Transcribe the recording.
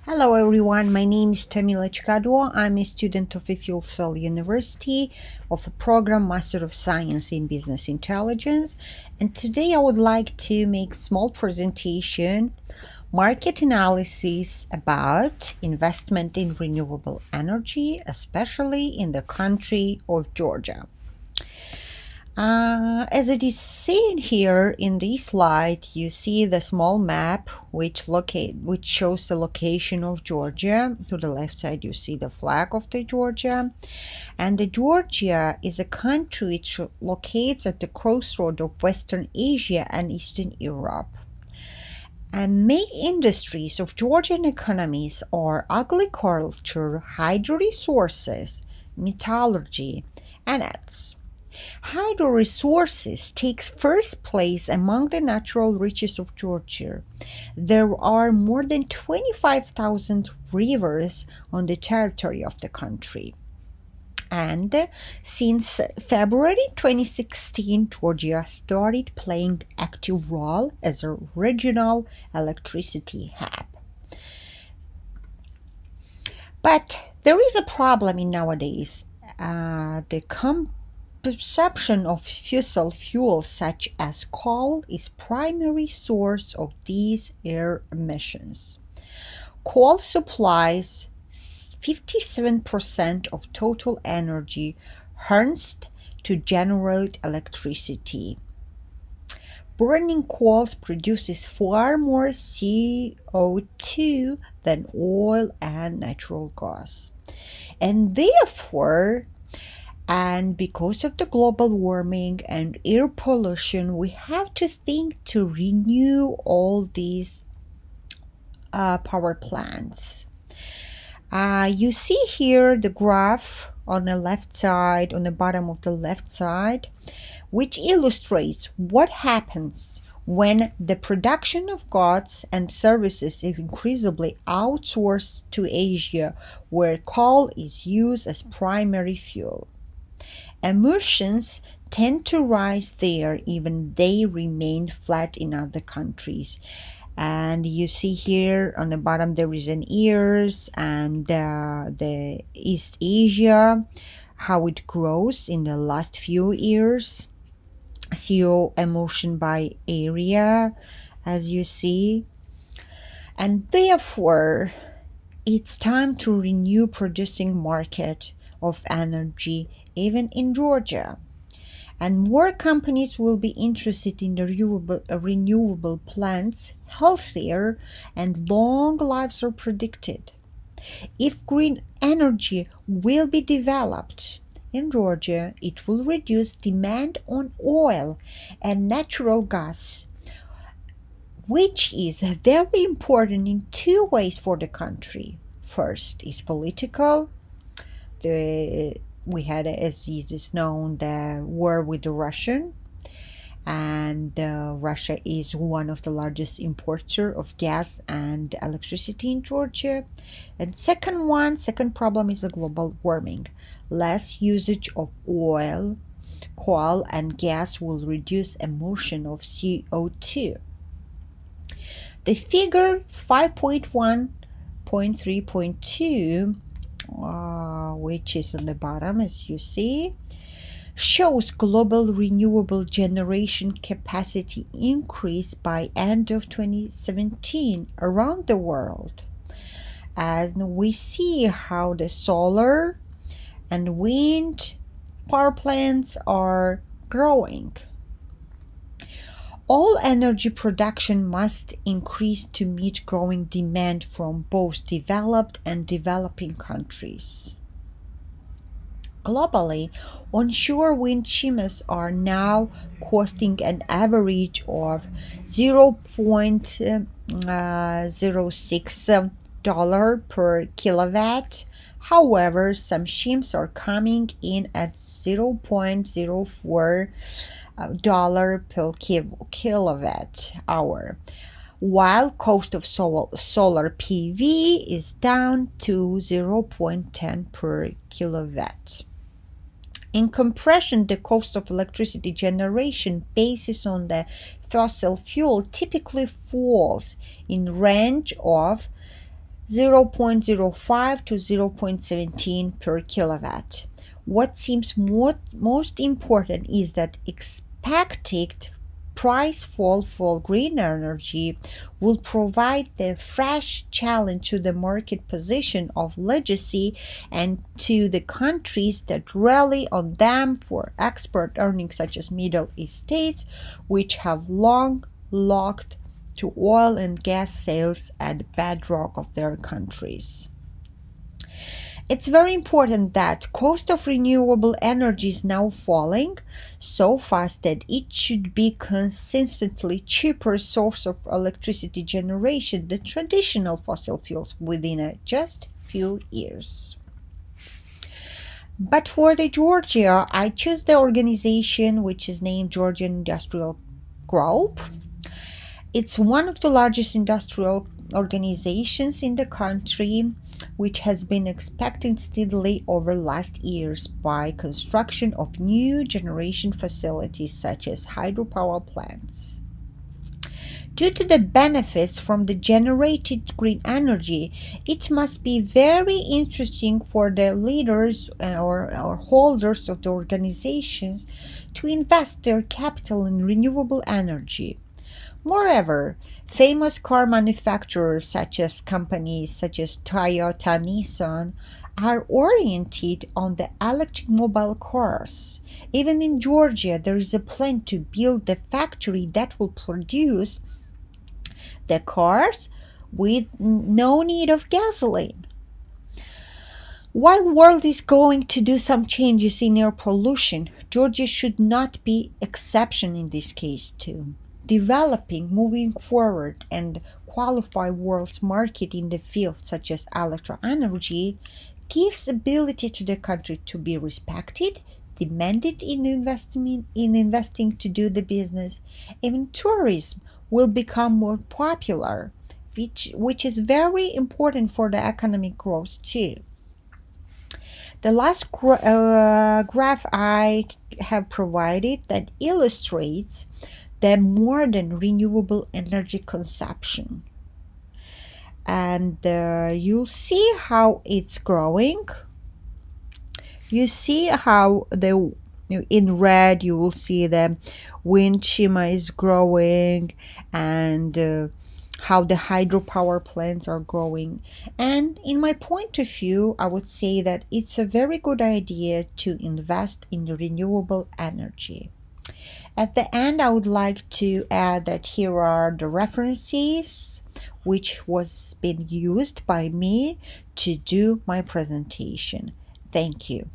Hello everyone, my name is Tamila Chkadua. I'm a student of a Fuel Cell University of a program Master of Science in Business Intelligence, and today I would like to make a small presentation market analysis about investment in renewable energy, especially in the country of Georgia. As it is seen here in this slide, you see the small map which shows the location of Georgia. To the left side, you see the flag of the Georgia, and the Georgia is a country which locates at the crossroad of Western Asia and Eastern Europe. And main industries of Georgian economies are agriculture, hydro resources, metallurgy, and nets. Hydro resources takes first place among the natural riches of Georgia. There are more than 25,000 rivers on the territory of the country. And since February 2016, Georgia started playing active role as a regional electricity hub. But there is a problem in nowadays. The consumption of fossil fuels such as coal is primary source of these air emissions. Coal supplies 57% of total energy harnessed to generate electricity. Burning coal produces far more CO2 than oil and natural gas. And therefore, because of the global warming and air pollution, we have to think to renew all these power plants. You see here the graph on the left side, on the bottom of the left side, which illustrates what happens when the production of goods and services is increasingly outsourced to Asia, where coal is used as primary fuel. Emissions tend to rise there, even they remain flat in other countries. And you see here on the bottom there is an years and the East Asia, how it grows in the last few years. CO emission by area, as you see. And therefore, it's time to renew producing market of energy even in Georgia. And more companies will be interested in the renewable plants. Healthier and long lives are predicted. If green energy will be developed in Georgia, it will reduce demand on oil and natural gas, which is very important in two ways for the country. First is political. We had, as is known, the war with the Russian, and Russia is one of the largest importer of gas and electricity in Georgia. And second problem is the global warming. Less usage of oil, coal, and gas will reduce emission of CO2. The figure 5.1.3.2, which is on the bottom, as you see, shows global renewable generation capacity increase by end of 2017 around the world. And we see how the solar and wind power plants are growing. All energy production must increase to meet growing demand from both developed and developing countries. Globally, onshore wind chimes are now costing an average of $0.06 per kilowatt. However, some chimes are coming in at $0.04 per kilowatt hour, while cost of solar PV is down to 0.10 per kilowatt. In comparison, the cost of electricity generation based on the fossil fuel typically falls in range of 0.05 to 0.17 per kilowatt. What seems most important is that expected price fall for green energy will provide the fresh challenge to the market position of legacy and to the countries that rely on them for export earnings, such as Middle East states, which have long looked to oil and gas sales at the bedrock of their countries. It's very important that cost of renewable energy is now falling so fast that it should be consistently cheaper source of electricity generation than traditional fossil fuels within a just few years. But for the Georgia, I choose the organization which is named Georgian Industrial Group. It's one of the largest industrial organizations in the country, which has been expanding steadily over last years by construction of new generation facilities such as hydropower plants. Due to the benefits from the generated green energy, it must be very interesting for the leaders or holders of the organizations to invest their capital in renewable energy. Moreover, famous car manufacturers companies such as Toyota, Nissan are oriented on the electric mobile cars. Even in Georgia, there is a plan to build a factory that will produce the cars with no need of gasoline. While world is going to do some changes in air pollution, Georgia should not be exception in this case too. Developing, moving forward, and qualify world's market in the field such as electroenergy gives ability to the country to be respected, demanded in investing to do the business. Even tourism will become more popular, which is very important for the economic growth too. The last graph I have provided that illustrates the modern renewable energy consumption. And you'll see how it's growing. You see how in red you will see the wind shima is growing, and how the hydropower plants are growing. And in my point of view, I would say that it's a very good idea to invest in the renewable energy. At the end, I would like to add that here are the references which was been used by me to do my presentation. Thank you.